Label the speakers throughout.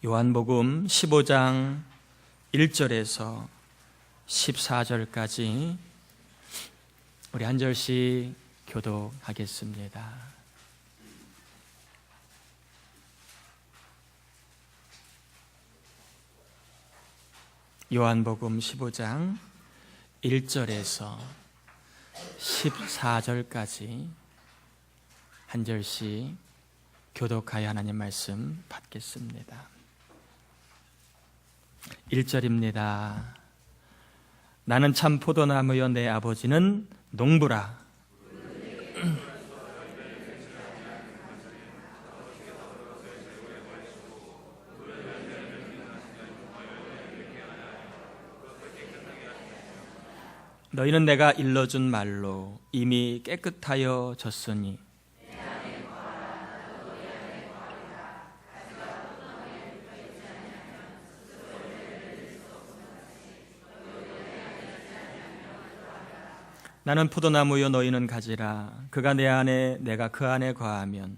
Speaker 1: 요한복음 15장 1절에서 14절까지 우리 한 절씩 교독하겠습니다. 요한복음 15장 1절에서 14절까지 한 절씩 교독하여 하나님 말씀 받겠습니다. 1절입니다. 나는 참 포도나무여 내 아버지는 농부라. 너희는 내가 일러준 말로 이미 깨끗하여 졌으니 나는 포도나무요 너희는 가지라. 그가 내 안에 내가 그 안에 거하면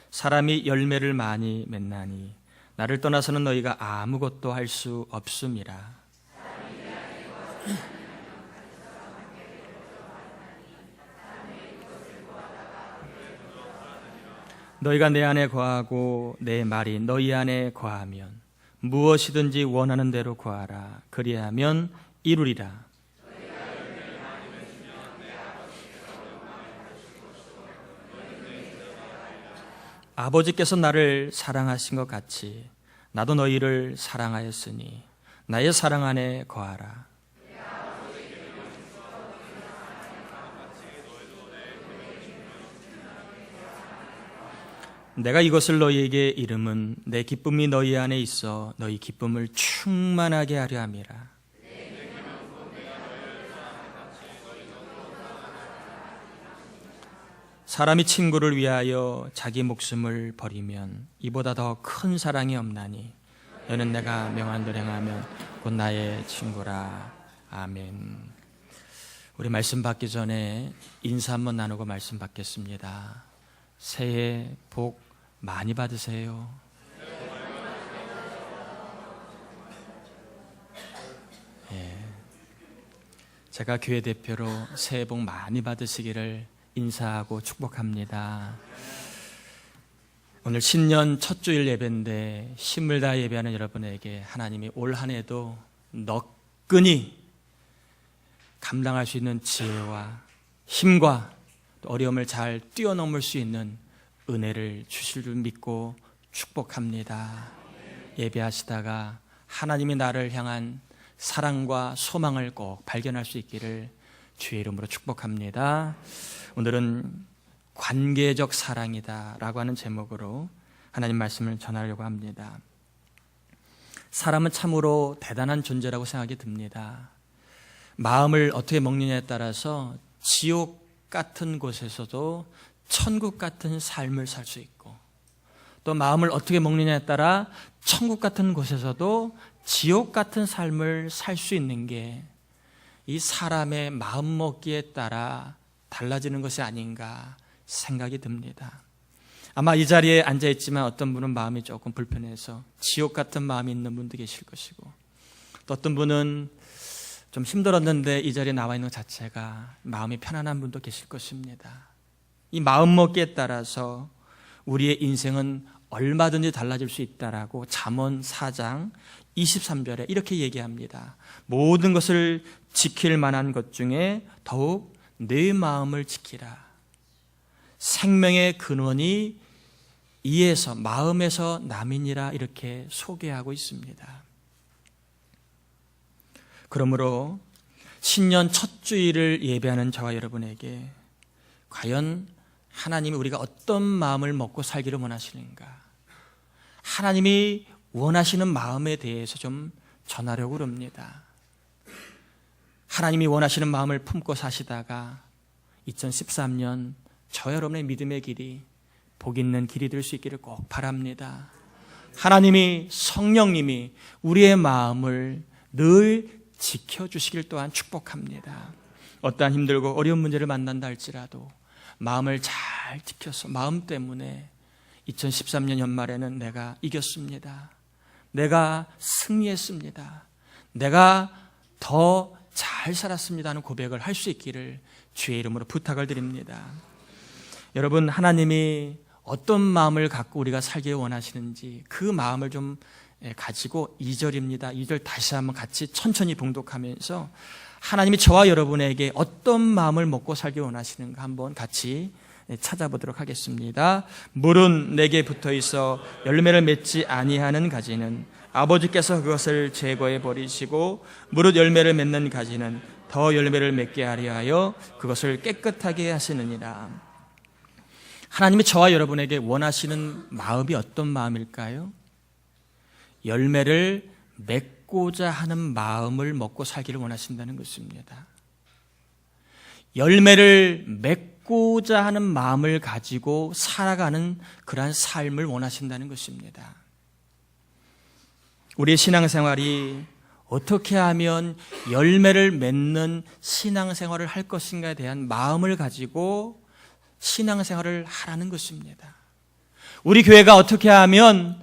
Speaker 1: 사람이 열매를 많이 맺나니 나를 떠나서는 너희가 아무것도 할 수 없음이라. 너희가 내 안에 거하고 내 말이 너희 안에 거하면 무엇이든지 원하는 대로 구하라. 그리하면 이루리라. 아버지께서 나를 사랑하신 것 같이 나도 너희를 사랑하였으니 나의 사랑 안에 거하라. 내가 이것을 너희에게 이름은 내 기쁨이 너희 안에 있어 너희 기쁨을 충만하게 하려 함이라. 사람이 친구를 위하여 자기 목숨을 버리면 이보다 더 큰 사랑이 없나니 너는 내가 명한 대로 행하면 곧 나의 친구라. 아멘. 우리 말씀 받기 전에 인사 한번 나누고 말씀 받겠습니다. 새해 복 많이 받으세요. 제가 교회 대표로 새해 복 많이 받으시기를 인사하고 축복합니다. 오늘 신년 첫 주일 예배인데 힘을 다해 예배하는 여러분에게 하나님이 올 한 해도 너끈히 감당할 수 있는 지혜와 힘과 또 어려움을 잘 뛰어넘을 수 있는 은혜를 주실 줄 믿고 축복합니다. 예배하시다가 하나님이 나를 향한 사랑과 소망을 꼭 발견할 수 있기를 주의 이름으로 축복합니다. 오늘은 관계적 사랑이다 라고 하는 제목으로 하나님 말씀을 전하려고 합니다. 사람은 참으로 대단한 존재라고 생각이 듭니다. 마음을 어떻게 먹느냐에 따라서 지옥 같은 곳에서도 천국 같은 삶을 살 수 있고, 또 마음을 어떻게 먹느냐에 따라 천국 같은 곳에서도 지옥 같은 삶을 살 수 있는 게 이 사람의 마음 먹기에 따라 달라지는 것이 아닌가 생각이 듭니다. 아마 이 자리에 앉아있지만 어떤 분은 마음이 조금 불편해서 지옥 같은 마음이 있는 분도 계실 것이고, 또 어떤 분은 좀 힘들었는데 이 자리에 나와 있는 것 자체가 마음이 편안한 분도 계실 것입니다. 이 마음 먹기에 따라서 우리의 인생은 얼마든지 달라질 수 있다라고 잠언 4장 23절에 이렇게 얘기합니다. 모든 것을 지킬 만한 것 중에 더욱 내 마음을 지키라. 생명의 근원이 이에서 마음에서 남이니라 이렇게 소개하고 있습니다. 그러므로 신년 첫 주일을 예배하는 저와 여러분에게 과연 하나님이 우리가 어떤 마음을 먹고 살기를 원하시는가, 하나님이 원하시는 마음에 대해서 좀 전하려고 합니다. 하나님이 원하시는 마음을 품고 사시다가 2013년 저 여러분의 믿음의 길이 복 있는 길이 될 수 있기를 꼭 바랍니다. 하나님이, 성령님이 우리의 마음을 늘 지켜주시길 또한 축복합니다. 어떠한 힘들고 어려운 문제를 만난다 할지라도 마음을 잘 지켜서 마음 때문에 2013년 연말에는 내가 이겼습니다. 내가 승리했습니다. 내가 더 잘 살았습니다 하는 고백을 할 수 있기를 주의 이름으로 부탁을 드립니다. 여러분, 하나님이 어떤 마음을 갖고 우리가 살길 원하시는지 그 마음을 좀 가지고 2절입니다. 2절 다시 한번 같이 천천히 봉독하면서 하나님이 저와 여러분에게 어떤 마음을 먹고 살길 원하시는가 한번 같이 찾아보도록 하겠습니다. 물은 내게 붙어있어 열매를 맺지 아니하는 가지는 아버지께서 그것을 제거해 버리시고 무릇 열매를 맺는 가지는 더 열매를 맺게 하려 하여 그것을 깨끗하게 하시느니라. 하나님이 저와 여러분에게 원하시는 마음이 어떤 마음일까요? 열매를 맺고자 하는 마음을 먹고 살기를 원하신다는 것입니다. 열매를 맺고자 하는 마음을 가지고 살아가는 그러한 삶을 원하신다는 것입니다. 우리의 신앙생활이 어떻게 하면 열매를 맺는 신앙생활을 할 것인가에 대한 마음을 가지고 신앙생활을 하라는 것입니다. 우리 교회가 어떻게 하면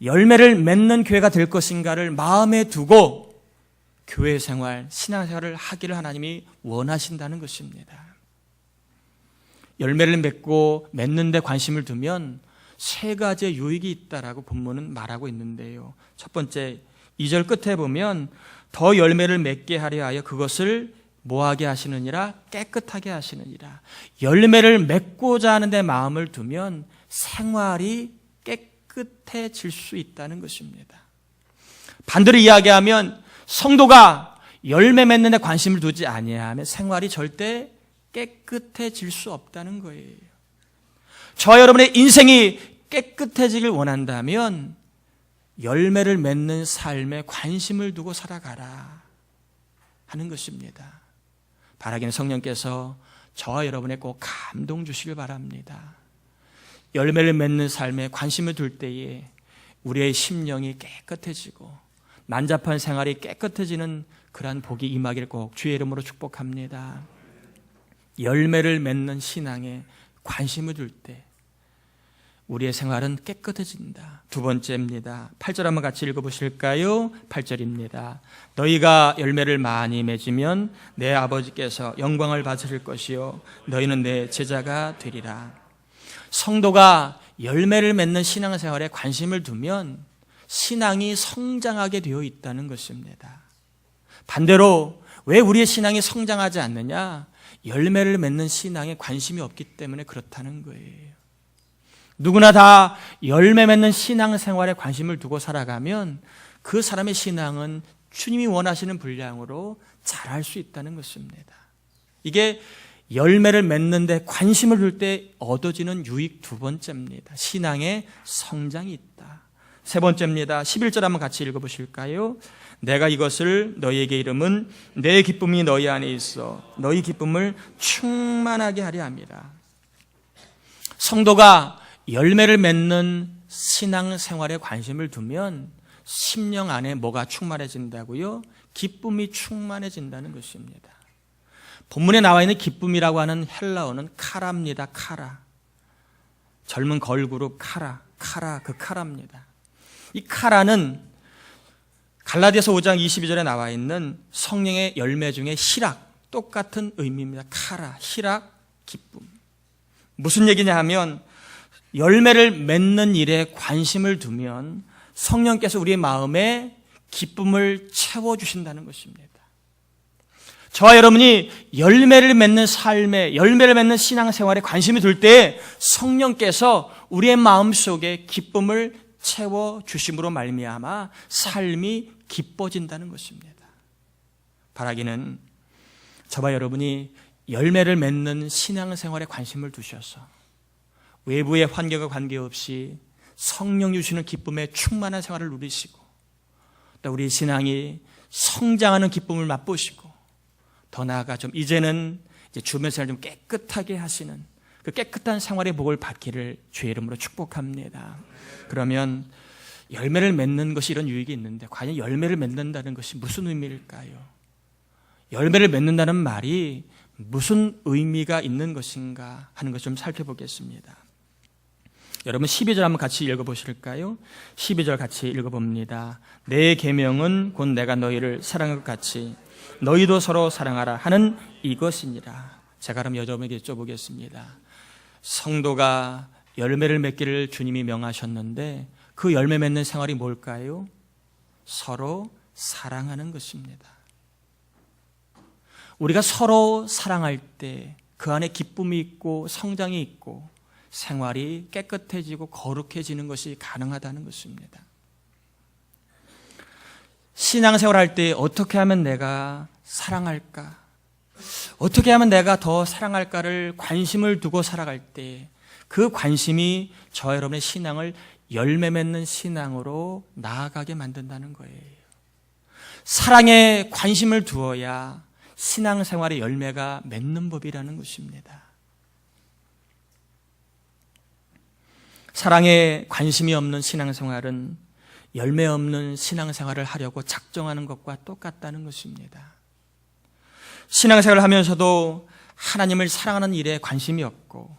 Speaker 1: 열매를 맺는 교회가 될 것인가를 마음에 두고 교회 생활, 신앙생활을 하기를 하나님이 원하신다는 것입니다. 열매를 맺는 데 관심을 두면 세 가지의 유익이 있다라고 본문은 말하고 있는데요. 첫 번째, 2절 끝에 보면 더 열매를 맺게 하려 하여 그것을 뭐하게 하시느니라? 깨끗하게 하시느니라. 열매를 맺고자 하는데 마음을 두면 생활이 깨끗해질 수 있다는 것입니다. 반대로 이야기하면 성도가 열매 맺는 데 관심을 두지 아니하면 생활이 절대 깨끗해질 수 없다는 거예요. 저와 여러분의 인생이 깨끗해지길 원한다면 열매를 맺는 삶에 관심을 두고 살아가라 하는 것입니다. 바라기는 성령께서 저와 여러분에 꼭 감동 주시길 바랍니다. 열매를 맺는 삶에 관심을 둘 때에 우리의 심령이 깨끗해지고 난잡한 생활이 깨끗해지는 그러한 복이 임하기를 꼭 주의 이름으로 축복합니다. 열매를 맺는 신앙에 관심을 둘 때 우리의 생활은 깨끗해진다. 두 번째입니다. 8절 한번 같이 읽어보실까요? 8절입니다. 너희가 열매를 많이 맺으면 내 아버지께서 영광을 받으실 것이요 너희는 내 제자가 되리라. 성도가 열매를 맺는 신앙생활에 관심을 두면 신앙이 성장하게 되어 있다는 것입니다. 반대로 왜 우리의 신앙이 성장하지 않느냐? 열매를 맺는 신앙에 관심이 없기 때문에 그렇다는 거예요. 누구나 다 열매 맺는 신앙생활에 관심을 두고 살아가면 그 사람의 신앙은 주님이 원하시는 분량으로 자랄 수 있다는 것입니다. 이게 열매를 맺는 데 관심을 둘 때 얻어지는 유익 두 번째입니다. 신앙의 성장이 있다. 세 번째입니다. 11절 한번 같이 읽어보실까요? 내가 이것을 너희에게 이름은 내 기쁨이 너희 안에 있어 너희 기쁨을 충만하게 하려 함이라. 성도가 열매를 맺는 신앙생활에 관심을 두면 심령 안에 뭐가 충만해진다고요? 기쁨이 충만해진다는 것입니다. 본문에 나와 있는 기쁨이라고 하는 헬라어는 카라입니다. 카라. 젊은 걸그룹 카라, 그 카라입니다. 이 카라는 갈라디아서 5장 22절에 나와 있는 성령의 열매 중에 희락, 똑같은 의미입니다. 카라, 희락, 기쁨. 무슨 얘기냐 하면 열매를 맺는 일에 관심을 두면 성령께서 우리의 마음에 기쁨을 채워주신다는 것입니다. 저와 여러분이 열매를 맺는 삶에, 열매를 맺는 신앙생활에 관심이 둘 때 성령께서 우리의 마음속에 기쁨을 채워주심으로 말미암아 삶이 기뻐진다는 것입니다. 바라기는 저와 여러분이 열매를 맺는 신앙생활에 관심을 두셔서 외부의 환경과 관계없이 성령 주시는 기쁨에 충만한 생활을 누리시고 또 우리 신앙이 성장하는 기쁨을 맛보시고 더 나아가 좀 이제는 주변 생활을 좀 깨끗하게 하시는 그 깨끗한 생활의 복을 받기를 주의 이름으로 축복합니다. 그러면 열매를 맺는 것이 이런 유익이 있는데 과연 열매를 맺는다는 것이 무슨 의미일까요? 열매를 맺는다는 말이 무슨 의미가 있는 것인가 하는 것을 좀 살펴보겠습니다. 여러분 12절 한번 같이 읽어보실까요? 12절 같이 읽어봅니다. 내 계명은 곧 내가 너희를 사랑한 것 같이 너희도 서로 사랑하라 하는 이것이니라. 제가 그럼 여러분에게 여쭤보겠습니다. 성도가 열매를 맺기를 주님이 명하셨는데 그 열매 맺는 생활이 뭘까요? 서로 사랑하는 것입니다. 우리가 서로 사랑할 때 그 안에 기쁨이 있고 성장이 있고 생활이 깨끗해지고 거룩해지는 것이 가능하다는 것입니다. 신앙생활 할 때 어떻게 하면 내가 사랑할까? 어떻게 하면 내가 더 사랑할까를 관심을 두고 살아갈 때 그 관심이 저와 여러분의 신앙을 열매 맺는 신앙으로 나아가게 만든다는 거예요. 사랑에 관심을 두어야 신앙생활의 열매가 맺는 법이라는 것입니다. 사랑에 관심이 없는 신앙생활은 열매 없는 신앙생활을 하려고 작정하는 것과 똑같다는 것입니다. 신앙생활을 하면서도 하나님을 사랑하는 일에 관심이 없고,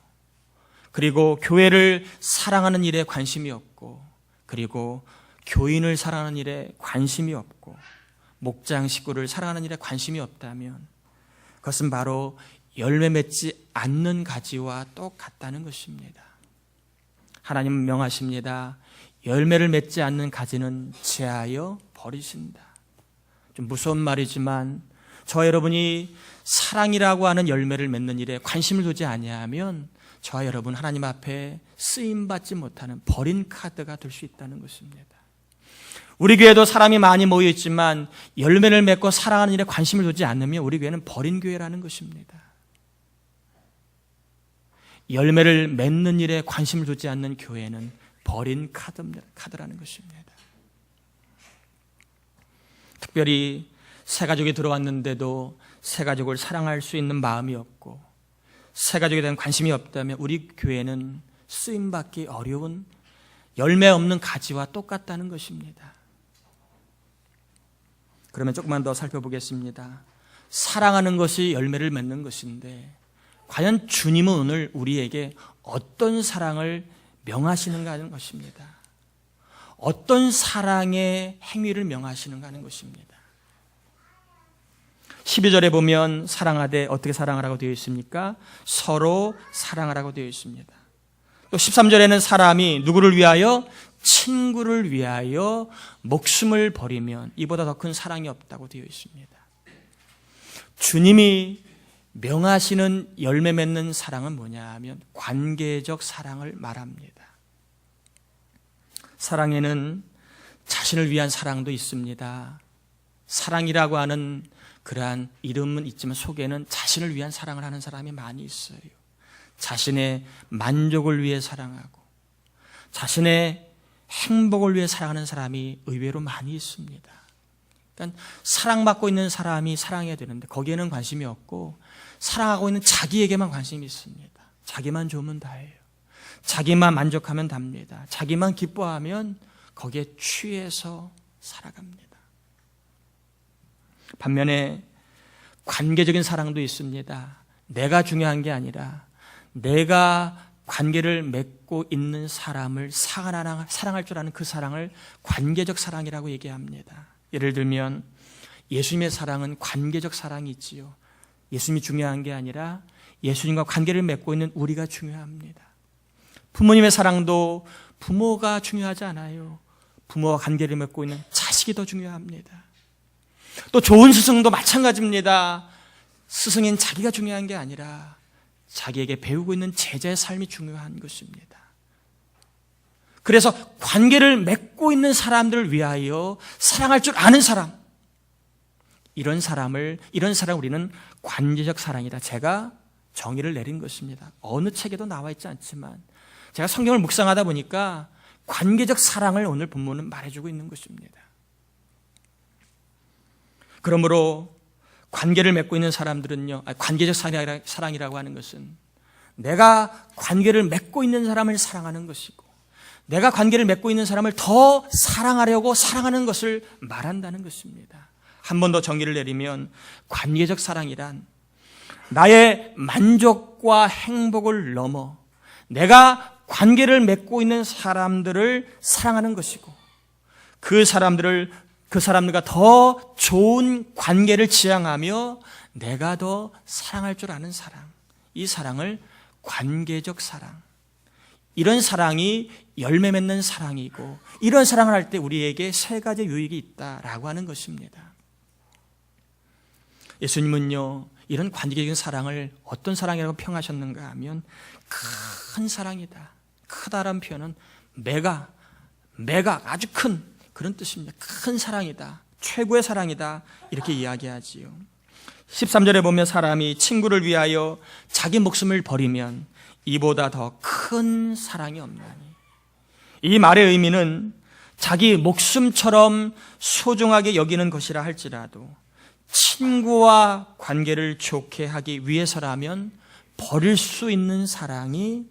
Speaker 1: 그리고 교회를 사랑하는 일에 관심이 없고, 그리고 교인을 사랑하는 일에 관심이 없고, 목장 식구를 사랑하는 일에 관심이 없다면 그것은 바로 열매 맺지 않는 가지와 똑같다는 것입니다. 하나님은 명하십니다. 열매를 맺지 않는 가지는 제하여 버리신다. 좀 무서운 말이지만 저와 여러분이 사랑이라고 하는 열매를 맺는 일에 관심을 두지 아니하면 저와 여러분 하나님 앞에 쓰임받지 못하는 버린 카드가 될 수 있다는 것입니다. 우리 교회도 사람이 많이 모여 있지만 열매를 맺고 사랑하는 일에 관심을 두지 않으면 우리 교회는 버린 교회라는 것입니다. 열매를 맺는 일에 관심을 두지 않는 교회는 버린 카드라는 것입니다. 특별히 새 가족이 들어왔는데도 새 가족을 사랑할 수 있는 마음이 없고 새 가족에 대한 관심이 없다면 우리 교회는 쓰임받기 어려운 열매 없는 가지와 똑같다는 것입니다. 그러면 조금만 더 살펴보겠습니다. 사랑하는 것이 열매를 맺는 것인데 과연 주님은 오늘 우리에게 어떤 사랑을 명하시는가 하는 것입니다. 어떤 사랑의 행위를 명하시는가 하는 것입니다. 12절에 보면 사랑하되 어떻게 사랑하라고 되어 있습니까? 서로 사랑하라고 되어 있습니다. 또 13절에는 사람이 누구를 위하여? 친구를 위하여 목숨을 버리면 이보다 더 큰 사랑이 없다고 되어 있습니다. 주님이 명하시는 열매 맺는 사랑은 뭐냐 하면 관계적 사랑을 말합니다. 사랑에는 자신을 위한 사랑도 있습니다. 사랑이라고 하는 그러한 이름은 있지만 속에는 자신을 위한 사랑을 하는 사람이 많이 있어요. 자신의 만족을 위해 사랑하고 자신의 행복을 위해 사랑하는 사람이 의외로 많이 있습니다. 그러니까 사랑받고 있는 사람이 사랑해야 되는데 거기에는 관심이 없고 사랑하고 있는 자기에게만 관심이 있습니다. 자기만 좋으면 다예요. 자기만 만족하면 답니다. 자기만 기뻐하면 거기에 취해서 살아갑니다. 반면에 관계적인 사랑도 있습니다. 내가 중요한 게 아니라 내가 관계를 맺고 있는 사람을 사랑할 줄 아는 그 사랑을 관계적 사랑이라고 얘기합니다. 예를 들면 예수님의 사랑은 관계적 사랑이 있지요. 예수님이 중요한 게 아니라 예수님과 관계를 맺고 있는 우리가 중요합니다. 부모님의 사랑도 부모가 중요하지 않아요. 부모와 관계를 맺고 있는 자식이 더 중요합니다. 또 좋은 스승도 마찬가지입니다. 스승인 자기가 중요한 게 아니라 자기에게 배우고 있는 제자의 삶이 중요한 것입니다. 그래서 관계를 맺고 있는 사람들을 위하여 사랑할 줄 아는 사람, 이런 사람을 우리는 관계적 사랑이다. 제가 정의를 내린 것입니다. 어느 책에도 나와 있지 않지만 제가 성경을 묵상하다 보니까 관계적 사랑을 오늘 본문은 말해주고 있는 것입니다. 그러므로 관계를 맺고 있는 사람들은요, 관계적 사랑이라고 하는 것은 내가 관계를 맺고 있는 사람을 사랑하는 것이고 내가 관계를 맺고 있는 사람을 더 사랑하려고 사랑하는 것을 말한다는 것입니다. 한 번 더 정의를 내리면 관계적 사랑이란 나의 만족과 행복을 넘어 내가 관계를 맺고 있는 사람들을 사랑하는 것이고, 그 사람들과 더 좋은 관계를 지향하며 내가 더 사랑할 줄 아는 사랑, 이 사랑을 관계적 사랑, 이런 사랑이 열매 맺는 사랑이고, 이런 사랑을 할 때 우리에게 세 가지 유익이 있다라고 하는 것입니다. 예수님은요, 이런 관계적인 사랑을 어떤 사랑이라고 평하셨는가 하면 큰 사랑이다. 크다라는 표현은 메가 아주 큰 그런 뜻입니다. 큰 사랑이다. 최고의 사랑이다. 이렇게 이야기하지요. 13절에 보면 사람이 친구를 위하여 자기 목숨을 버리면 이보다 더 큰 사랑이 없나니. 이 말의 의미는 자기 목숨처럼 소중하게 여기는 것이라 할지라도 친구와 관계를 좋게 하기 위해서라면 버릴 수 있는 사랑이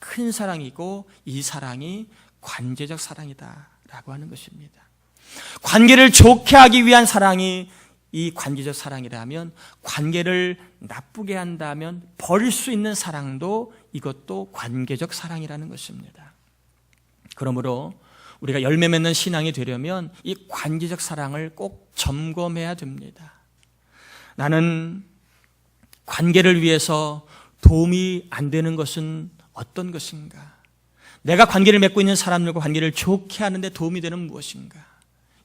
Speaker 1: 큰 사랑이고, 이 사랑이 관계적 사랑이다라고 하는 것입니다. 관계를 좋게 하기 위한 사랑이 이 관계적 사랑이라면, 관계를 나쁘게 한다면 버릴 수 있는 사랑도 이것도 관계적 사랑이라는 것입니다. 그러므로 우리가 열매 맺는 신앙이 되려면 이 관계적 사랑을 꼭 점검해야 됩니다. 나는 관계를 위해서 도움이 안 되는 것은 어떤 것인가? 내가 관계를 맺고 있는 사람들과 관계를 좋게 하는데 도움이 되는 무엇인가?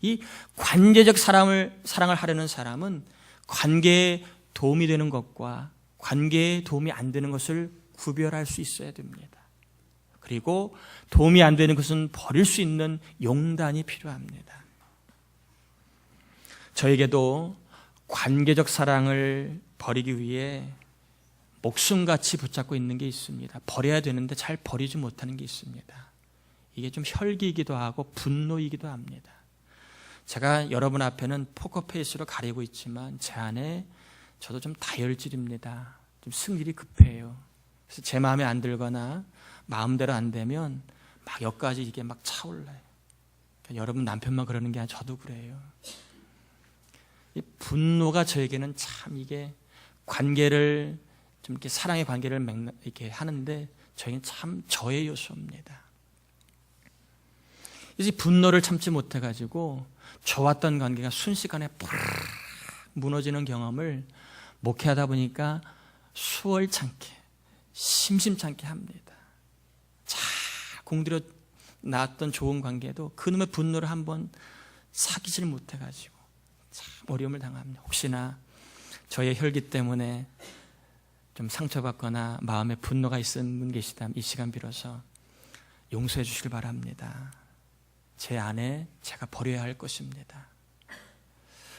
Speaker 1: 이 관계적 사랑을 하려는 사람은 관계에 도움이 되는 것과 관계에 도움이 안 되는 것을 구별할 수 있어야 됩니다. 그리고 도움이 안 되는 것은 버릴 수 있는 용단이 필요합니다. 저에게도 관계적 사랑을 버리기 위해 목숨같이 붙잡고 있는 게 있습니다. 버려야 되는데 잘 버리지 못하는 게 있습니다. 이게 좀 혈기이기도 하고 분노이기도 합니다. 제가 여러분 앞에는 포커페이스로 가리고 있지만 제 안에 저도 좀 다혈질입니다. 좀 승질이 급해요. 그래서 제 마음에 안 들거나 마음대로 안 되면 막 여기까지 이게 막 차올라요. 그러니까 여러분 남편만 그러는 게 아니라 저도 그래요. 이 분노가 저에게는 참 이게 관계를 좀 이렇게 사랑의 관계를 이렇게 하는데 저에게는 참 저의 요소입니다. 그래서 이 분노를 참지 못해가지고 좋았던 관계가 순식간에 팍 무너지는 경험을 목회하다 보니까 수월찮게 심심찮게 합니다. 잘 공들여 놨던 좋은 관계도 그놈의 분노를 한번 사귀질 못해가지고 참 어려움을 당합니다. 혹시나 저의 혈기 때문에 좀 상처받거나 마음에 분노가 있는 분 계시다면 이 시간 빌어서 용서해 주시길 바랍니다. 제 안에 제가 버려야 할 것입니다.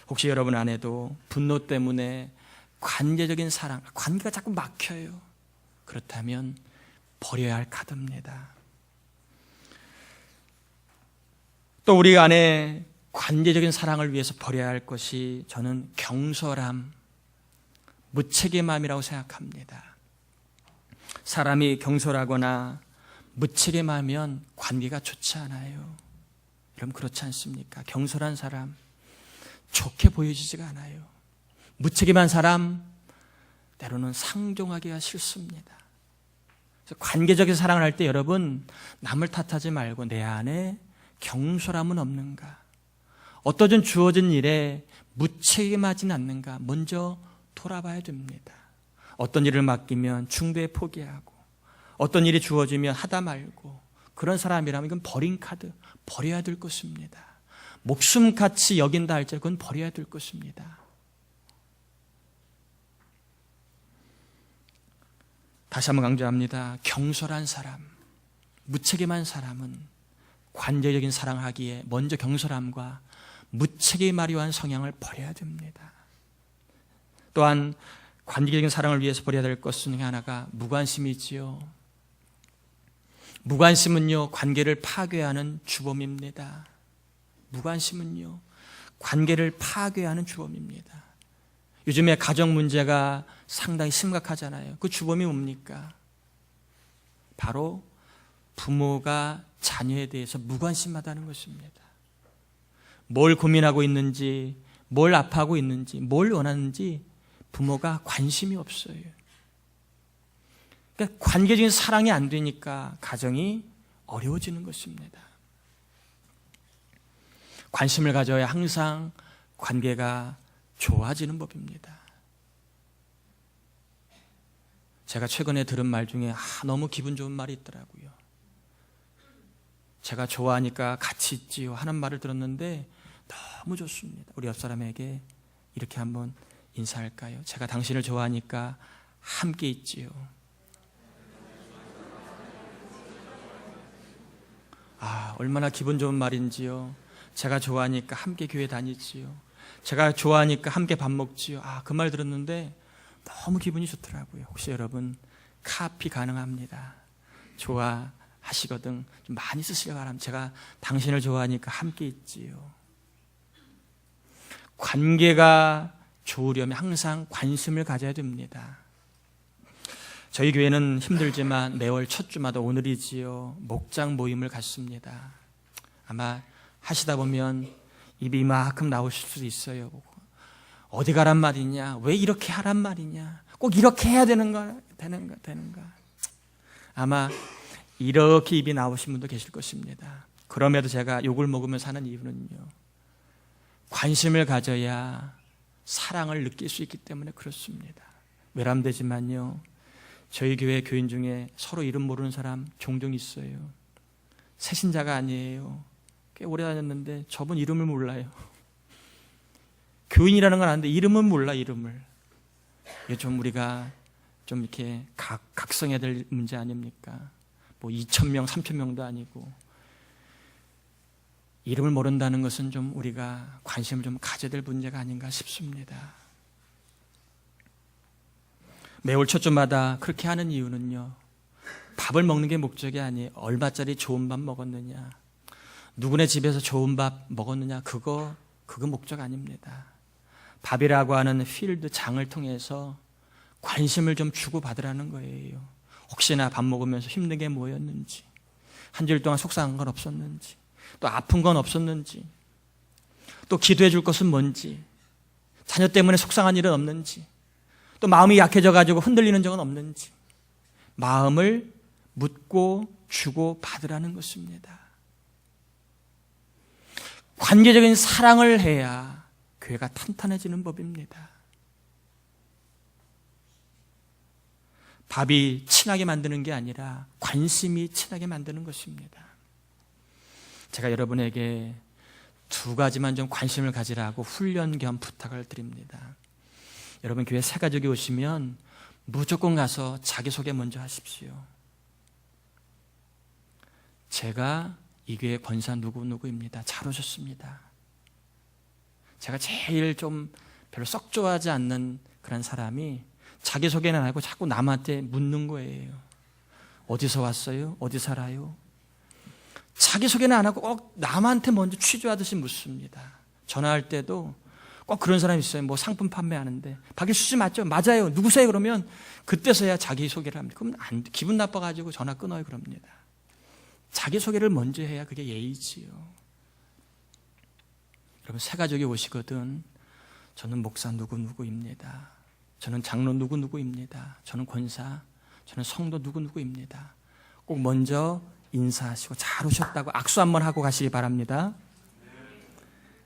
Speaker 1: 혹시 여러분 안에도 분노 때문에 관계적인 사랑, 관계가 자꾸 막혀요. 그렇다면 버려야 할 카드입니다. 또 우리 안에 관계적인 사랑을 위해서 버려야 할 것이 저는 경솔함, 무책임함이라고 생각합니다. 사람이 경솔하거나 무책임하면 관계가 좋지 않아요. 여러분 그렇지 않습니까? 경솔한 사람 좋게 보여지지가 않아요. 무책임한 사람 때로는 상종하기가 싫습니다. 그래서 관계적인 사랑을 할 때 여러분 남을 탓하지 말고 내 안에 경솔함은 없는가? 어떠한 주어진 일에 무책임하진 않는가? 먼저 돌아봐야 됩니다. 어떤 일을 맡기면 중도에 포기하고 어떤 일이 주어지면 하다 말고 그런 사람이라면 이건 버린 카드, 버려야 될 것입니다. 목숨같이 여긴다 할지라도 그건 버려야 될 것입니다. 다시 한번 강조합니다. 경솔한 사람, 무책임한 사람은 관계적인 사랑하기에 먼저 경솔함과 무책임하려 한 성향을 버려야 됩니다. 또한 관계적인 사랑을 위해서 버려야 될 것 중에 하나가 무관심이지요. 무관심은요, 관계를 파괴하는 주범입니다. 무관심은요, 관계를 파괴하는 주범입니다. 요즘에 가정 문제가 상당히 심각하잖아요. 그 주범이 뭡니까? 바로 부모가 자녀에 대해서 무관심하다는 것입니다. 뭘 고민하고 있는지, 뭘 아파하고 있는지, 뭘 원하는지 부모가 관심이 없어요. 그러니까 관계적인 사랑이 안 되니까 가정이 어려워지는 것입니다. 관심을 가져야 항상 관계가 좋아지는 법입니다. 제가 최근에 들은 말 중에 너무 기분 좋은 말이 있더라고요. 제가 좋아하니까 같이 있지요 하는 말을 들었는데 너무 좋습니다. 우리 옆 사람에게 이렇게 한번 인사할까요? 제가 당신을 좋아하니까 함께 있지요. 얼마나 기분 좋은 말인지요. 제가 좋아하니까 함께 교회 다니지요. 제가 좋아하니까 함께 밥 먹지요. 그 말 들었는데 너무 기분이 좋더라고요. 혹시 여러분 카피 가능합니다. 좋아하시거든 좀 많이 쓰시기 바랍니다. 제가 당신을 좋아하니까 함께 있지요. 관계가 좋으려면 항상 관심을 가져야 됩니다. 저희 교회는 힘들지만 매월 첫 주마다 오늘이지요 목장 모임을 갖습니다. 아마 하시다 보면 입이 이만큼 나오실 수도 있어요. 어디 가란 말이냐? 왜 이렇게 하란 말이냐? 꼭 이렇게 해야 되는가? 아마 이렇게 입이 나오신 분도 계실 것입니다. 그럼에도 제가 욕을 먹으며 사는 이유는요, 관심을 가져야 사랑을 느낄 수 있기 때문에 그렇습니다. 외람되지만요, 저희 교회 교인 중에 서로 이름 모르는 사람 종종 있어요. 새신자가 아니에요. 꽤 오래 다녔는데 저분 이름을 몰라요. 교인이라는 건 아는데 이름은 몰라. 이름을. 이게 좀 우리가 좀 이렇게 각성해야 될 문제 아닙니까? 2,000명, 3,000명도 아니고 이름을 모른다는 것은 좀 우리가 관심을 좀 가져야 될 문제가 아닌가 싶습니다. 매월 첫 주마다 그렇게 하는 이유는요, 밥을 먹는 게 목적이 아니에요. 얼마짜리 좋은 밥 먹었느냐, 누구네 집에서 좋은 밥 먹었느냐, 그거 목적 아닙니다. 밥이라고 하는 필드 장을 통해서 관심을 좀 주고받으라는 거예요. 혹시나 밥 먹으면서 힘든 게 뭐였는지, 한 주일 동안 속상한 건 없었는지, 또 아픈 건 없었는지, 또 기도해 줄 것은 뭔지, 자녀 때문에 속상한 일은 없는지, 또 마음이 약해져가지고 흔들리는 적은 없는지, 마음을 묻고 주고 받으라는 것입니다. 관계적인 사랑을 해야 교회가 탄탄해지는 법입니다. 밥이 친하게 만드는 게 아니라 관심이 친하게 만드는 것입니다. 제가 여러분에게 2가지만 좀 관심을 가지라고 훈련 겸 부탁을 드립니다. 여러분 교회 새 가족이 오시면 무조건 가서 자기소개 먼저 하십시오. 제가 이 교회 권사 누구누구입니다. 잘 오셨습니다. 제가 제일 좀 별로 썩 좋아하지 않는 그런 사람이 자기소개는 안 하고 자꾸 남한테 묻는 거예요. 어디서 왔어요? 어디 살아요? 자기소개는 안 하고 꼭 남한테 먼저 취조하듯이 묻습니다. 전화할 때도 꼭 그런 사람이 있어요. 상품 판매하는데 박일수 씨 맞죠? 맞아요. 누구세요? 그러면 그때서야 자기소개를 합니다. 그럼 기분 나빠가지고 전화 끊어요. 그럽니다. 자기소개를 먼저 해야 그게 예의지요. 여러분 새 가족이 오시거든 저는 목사 누구누구입니다. 저는 장로 누구누구입니다. 저는 권사, 저는 성도 누구누구입니다. 꼭 먼저 인사하시고 잘 오셨다고 악수 한번 하고 가시기 바랍니다.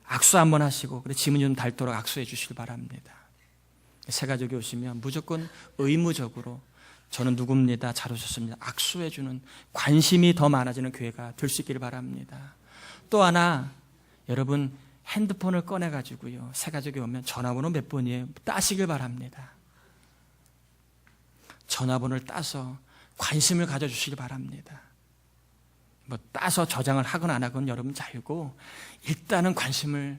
Speaker 1: 악수 한번 하시고 그래 지문이 좀 닳도록 악수해 주시기 바랍니다. 새 가족이 오시면 무조건 의무적으로 저는 누구입니다. 잘 오셨습니다. 악수해 주는 관심이 더 많아지는 교회가 될 수 있기를 바랍니다. 또 하나, 여러분 핸드폰을 꺼내 가지고요, 새 가족이 오면 전화번호 몇 번이에요? 따시길 바랍니다. 전화번호를 따서 관심을 가져주시기 바랍니다. 따서 저장을 하거나 안 하건 여러분 자유고 일단은 관심을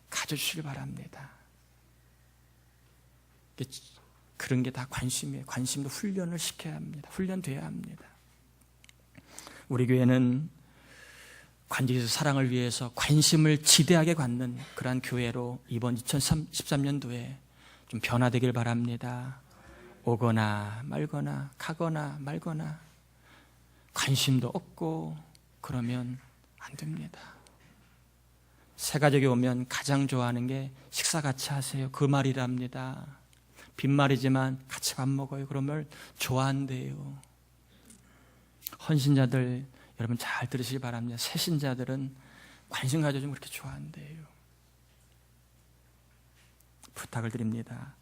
Speaker 1: 가져주시기 바랍니다. 그런 게 다 관심이에요. 관심도 훈련을 시켜야 합니다. 훈련돼야 합니다. 우리 교회는 관계에서 사랑을 위해서 관심을 지대하게 갖는 그러한 교회로 이번 2013년도에 좀 변화되길 바랍니다. 오거나 말거나 가거나 말거나 관심도 없고 그러면 안 됩니다. 새 가족이 오면 가장 좋아하는 게 식사 같이 하세요. 그 말이랍니다. 빈말이지만 같이 밥 먹어요. 그러면 좋아한대요. 헌신자들 여러분 잘 들으시기 바랍니다. 새신자들은 관심 가져주면 그렇게 좋아한대요. 부탁을 드립니다.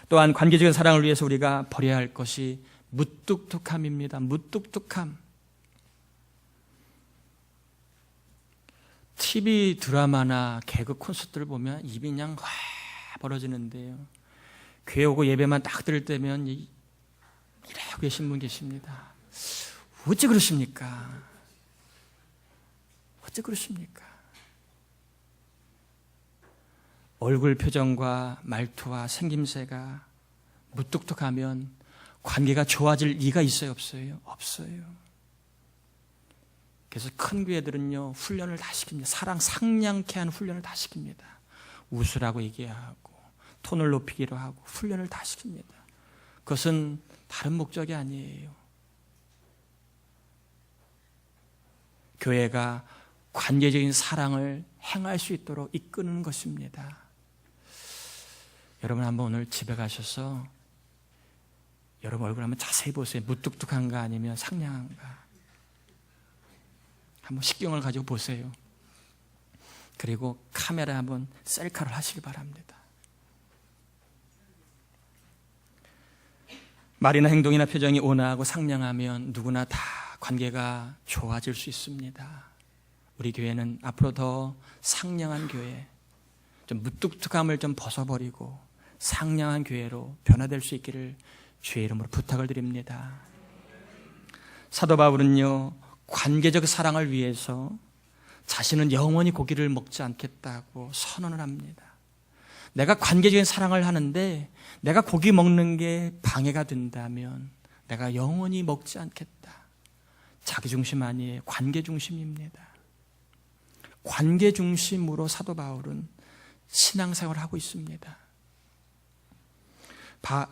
Speaker 1: 또한 관계적인 사랑을 위해서 우리가 버려야 할 것이 무뚝뚝함입니다. 무뚝뚝함. TV 드라마나 개그 콘서트를 보면 입이 그냥 와 벌어지는데요. 교회 오고 예배만 딱 들을 때면 이러고 계신 분 계십니다. 어찌 그러십니까? 어찌 그러십니까? 얼굴 표정과 말투와 생김새가 무뚝뚝하면 관계가 좋아질 리가 있어요, 없어요? 없어요. 그래서 큰 교회들은요, 훈련을 다 시킵니다. 사랑 상냥케 하는 훈련을 다 시킵니다. 웃으라고 얘기하고 톤을 높이기로 하고 훈련을 다 시킵니다. 그것은 다른 목적이 아니에요. 교회가 관계적인 사랑을 행할 수 있도록 이끄는 것입니다. 여러분 한번 오늘 집에 가셔서 여러분 얼굴 한번 자세히 보세요. 무뚝뚝한가 아니면 상냥한가. 한번 식경을 가지고 보세요. 그리고 카메라에 한번 셀카를 하시기 바랍니다. 말이나 행동이나 표정이 온화하고 상냥하면 누구나 다 관계가 좋아질 수 있습니다. 우리 교회는 앞으로 더 상냥한 교회, 좀 무뚝뚝함을 좀 벗어버리고 상냥한 교회로 변화될 수 있기를 주의 이름으로 부탁을 드립니다. 사도 바울은요, 관계적 사랑을 위해서 자신은 영원히 고기를 먹지 않겠다고 선언을 합니다. 내가 관계적인 사랑을 하는데 내가 고기 먹는 게 방해가 된다면 내가 영원히 먹지 않겠다. 자기 중심 아니에요. 관계 중심입니다. 관계 중심으로 사도 바울은 신앙생활을 하고 있습니다.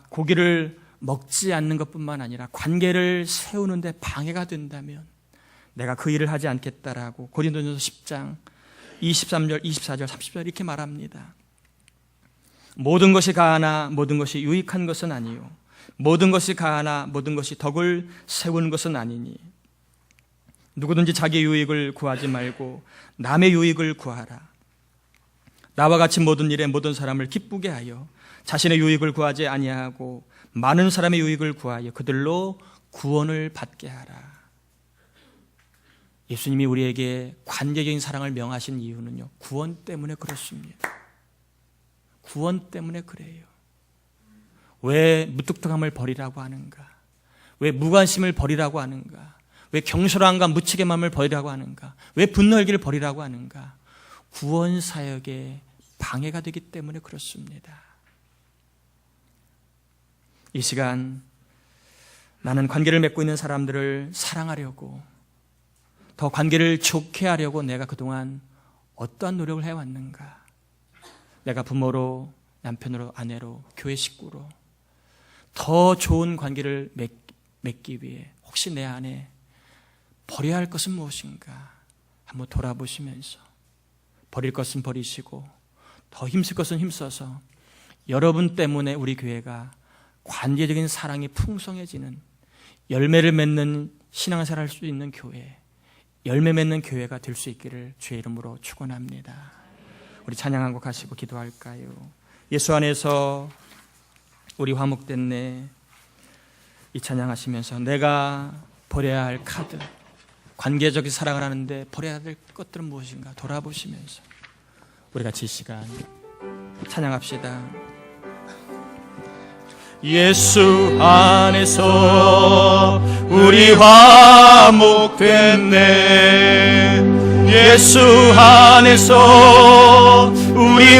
Speaker 1: 고기를 먹지 않는 것뿐만 아니라 관계를 세우는데 방해가 된다면 내가 그 일을 하지 않겠다라고 고린도전서 10장 23절, 24절, 30절 이렇게 말합니다. 모든 것이 가하나 모든 것이 유익한 것은 아니요 모든 것이 가하나 모든 것이 덕을 세우는 것은 아니니 누구든지 자기 유익을 구하지 말고 남의 유익을 구하라. 나와 같이 모든 일에 모든 사람을 기쁘게 하여 자신의 유익을 구하지 아니하고 많은 사람의 유익을 구하여 그들로 구원을 받게 하라. 예수님이 우리에게 관계적인 사랑을 명하신 이유는요, 구원 때문에 그렇습니다. 구원 때문에 그래요. 왜 무뚝뚝함을 버리라고 하는가? 왜 무관심을 버리라고 하는가? 왜 경솔함과 무책임한 마음을 버리라고 하는가? 왜 분노일기를 버리라고 하는가? 구원 사역에 방해가 되기 때문에 그렇습니다. 이 시간 나는 관계를 맺고 있는 사람들을 사랑하려고 더 관계를 좋게 하려고 내가 그동안 어떠한 노력을 해왔는가? 내가 부모로, 남편으로, 아내로, 교회 식구로 더 좋은 관계를 맺기 위해 혹시 내 안에 버려야 할 것은 무엇인가? 한번 돌아보시면서 버릴 것은 버리시고 더 힘쓸 것은 힘써서 여러분 때문에 우리 교회가 관계적인 사랑이 풍성해지는 열매를 맺는 신앙생활을 할 수 있는 교회, 열매 맺는 교회가 될 수 있기를 주의 이름으로 축원합니다. 우리 찬양 한 곡 하시고 기도할까요? 예수 안에서 우리 화목됐네. 이 찬양하시면서 내가 버려야 할 카드, 관계적인 사랑을 하는데 버려야 될 것들은 무엇인가 돌아보시면서 우리 같이 이 시간 찬양합시다.
Speaker 2: 예수 안에서 우리 화목됐네. 예수 안에서 우리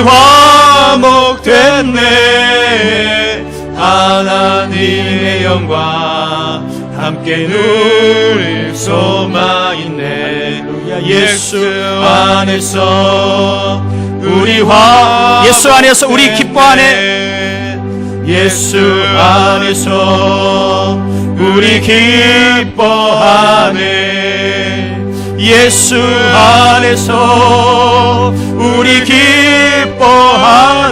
Speaker 2: 화목됐네. 하나님의 영광 함께 누릴 소망 있네. 예수 안에서 우리
Speaker 1: 예수 안에서 우리 기뻐하네.
Speaker 2: 예수 안에서 우리 기뻐하네. 예수 안에서 우리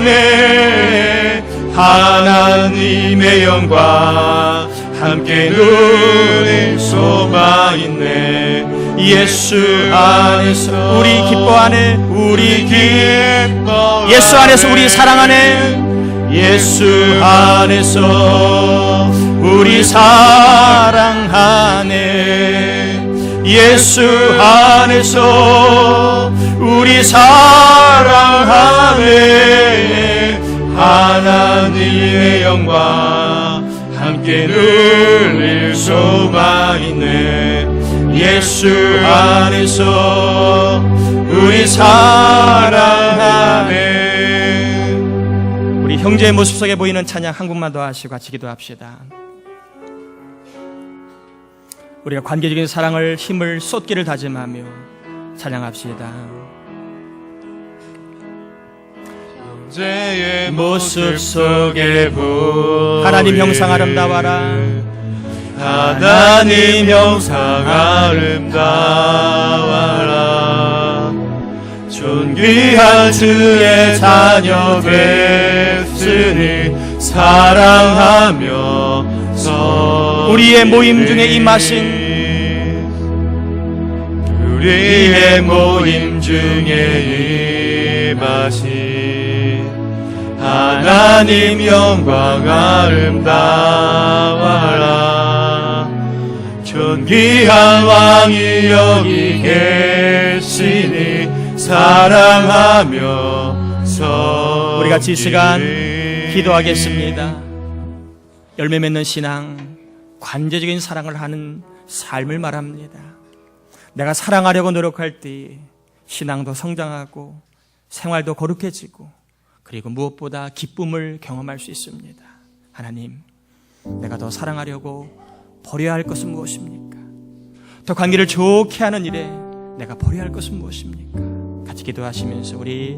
Speaker 2: 기뻐하네. 하나님의 영광 함께 누릴 수만 있네. 예수 안에서
Speaker 1: 우리 기뻐하네.
Speaker 2: 우리 기뻐
Speaker 1: 예수 안에서 우리 사랑하네.
Speaker 2: 예수 안에서 우리 사랑하네. 예수 안에서 우리 사랑하네. 하나님의 영광 함께 누릴 수만 있네. 예수 안에서 우리 사랑하네.
Speaker 1: 우리 형제의 모습 속에 보이는 찬양 한 곡만 더 하시고 같이 기도합시다. 우리가 관계적인 사랑을 힘을 쏟기를 다짐하며 찬양합시다.
Speaker 2: 형제의 모습 속에 보이는
Speaker 1: 하나님 형상 아름다워라.
Speaker 2: 하나님 형상 아름다워라. 존귀한 주의 자녀 됐으니 사랑하며
Speaker 1: 우리의 모임 중에 임하신
Speaker 2: 우리의 모임 중에 임하신 하나님 영광 아름다워라. 존귀한 왕이 여기 계시니 사랑하며
Speaker 1: 우리 같이 이 시간 기도하겠습니다. 열매 맺는 신앙, 관계적인 사랑을 하는 삶을 말합니다. 내가 사랑하려고 노력할 때 신앙도 성장하고 생활도 거룩해지고 그리고 무엇보다 기쁨을 경험할 수 있습니다. 하나님, 내가 더 사랑하려고 버려야 할 것은 무엇입니까? 더 관계를 좋게 하는 일에 내가 버려야 할 것은 무엇입니까? 같이 기도하시면서 우리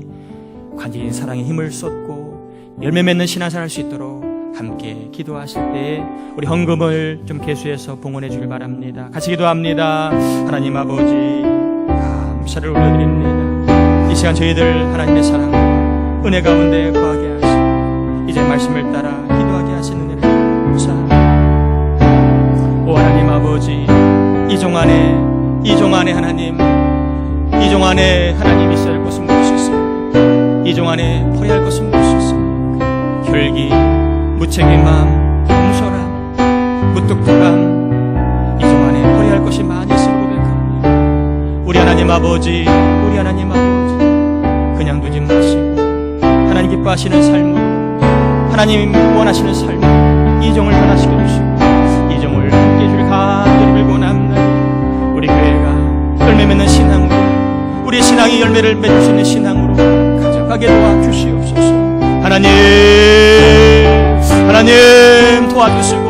Speaker 1: 관계인 사랑에 힘을 쏟고 열매 맺는 신앙생활 할 수 있도록 함께 기도하실 때 우리 헌금을 좀 계수해서 봉헌해 주길 바랍니다. 같이 기도합니다. 하나님 아버지, 감사를 올려드립니다. 이 시간 저희들 하나님의 사랑 은혜 가운데 거하게 하시고 이제 말씀을 따라 기도하게 하시는 은혜를 감사합니다. 오 하나님 아버지, 이종 안에 하나님, 이종 안에 하나님 있어야 할 것은 무엇이 있습니까? 이종 안에 버려야 할 것은 무엇이 있습니까? 혈기, 무책임함, 용서람, 무뚝뚝함, 이종 안에 버려야 할 것이 많이 있음을 고백합니다. 우리 하나님 아버지, 그냥 두지 마시고 하나님 기뻐하시는 삶으로, 하나님 원하시는 삶으로 이종을 변화시켜 주시고 이종을 함께 줄 간절히 빌고 남나니 우리 교회가 열매 맺는 신앙으로, 우리 신앙이 열매를 맺을 수 있는 신앙으로 가져가게 도와주시옵소서. 하나님 도와주시고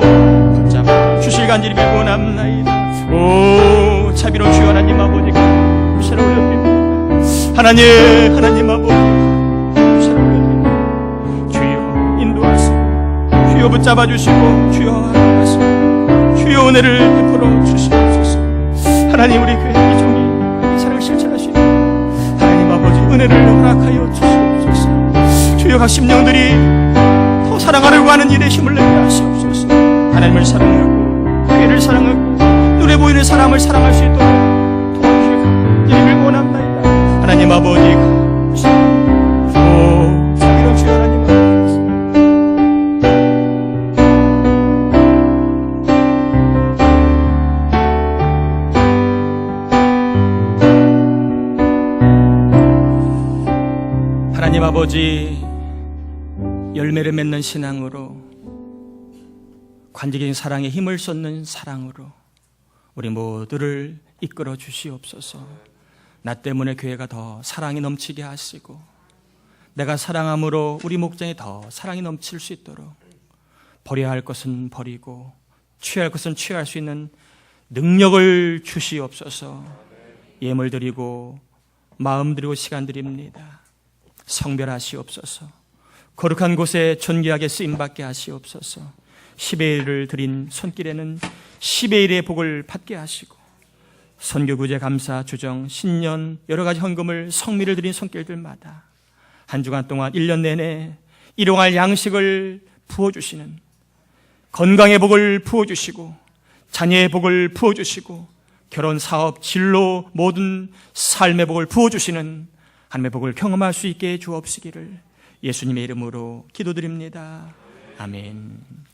Speaker 1: 붙잡아 주실 간절히 빌고 남나이다. 오 자비로운 주여 하나님 아버지가 감사를 올려드립니다. 하나님 아버지 감사를 올려드립니다. 주여 인도하시고 주여 붙잡아 주시고 주여 하나님 주여 은혜를 베풀어 주시옵소서. 하나님 우리 교회 이종이 이 사랑을 실천할 수 있도록 하나님 아버지 은혜를 허락하여 주시옵소서. 주여 각 심령들이 더 사랑하려고 하는 일에 힘을 내게 하시옵소서. 하나님을 사랑하고 교회를 사랑하고 눈에 보이는 사람을 사랑할 수 있도록 도와주시길 간절히 원합니다. 하나님 아버지 감사합니다. 오 자비로운 주여 하나님 하나님 아버지, 열매를 맺는 신앙으로, 관계적인 사랑에 힘을 쏟는 사랑으로 우리 모두를 이끌어 주시옵소서. 나 때문에 교회가 더 사랑이 넘치게 하시고 내가 사랑함으로 우리 목장에 더 사랑이 넘칠 수 있도록 버려야 할 것은 버리고 취할 것은 취할 수 있는 능력을 주시옵소서. 예물 드리고 마음 드리고 시간 드립니다. 성별하시옵소서. 거룩한 곳에 존귀하게 쓰임받게 하시옵소서. 10의 1을 드린 손길에는 10의 1의 복을 받게 하시고 선교구제 감사 주정 신년 여러 가지 헌금을 성미를 드린 손길들마다 한 주간 동안 1년 내내 일용할 양식을 부어주시는, 건강의 복을 부어주시고 자녀의 복을 부어주시고 결혼, 사업, 진로, 모든 삶의 복을 부어주시는 하나님의 복을 경험할 수 있게 주옵시기를 예수님의 이름으로 기도드립니다. 아멘.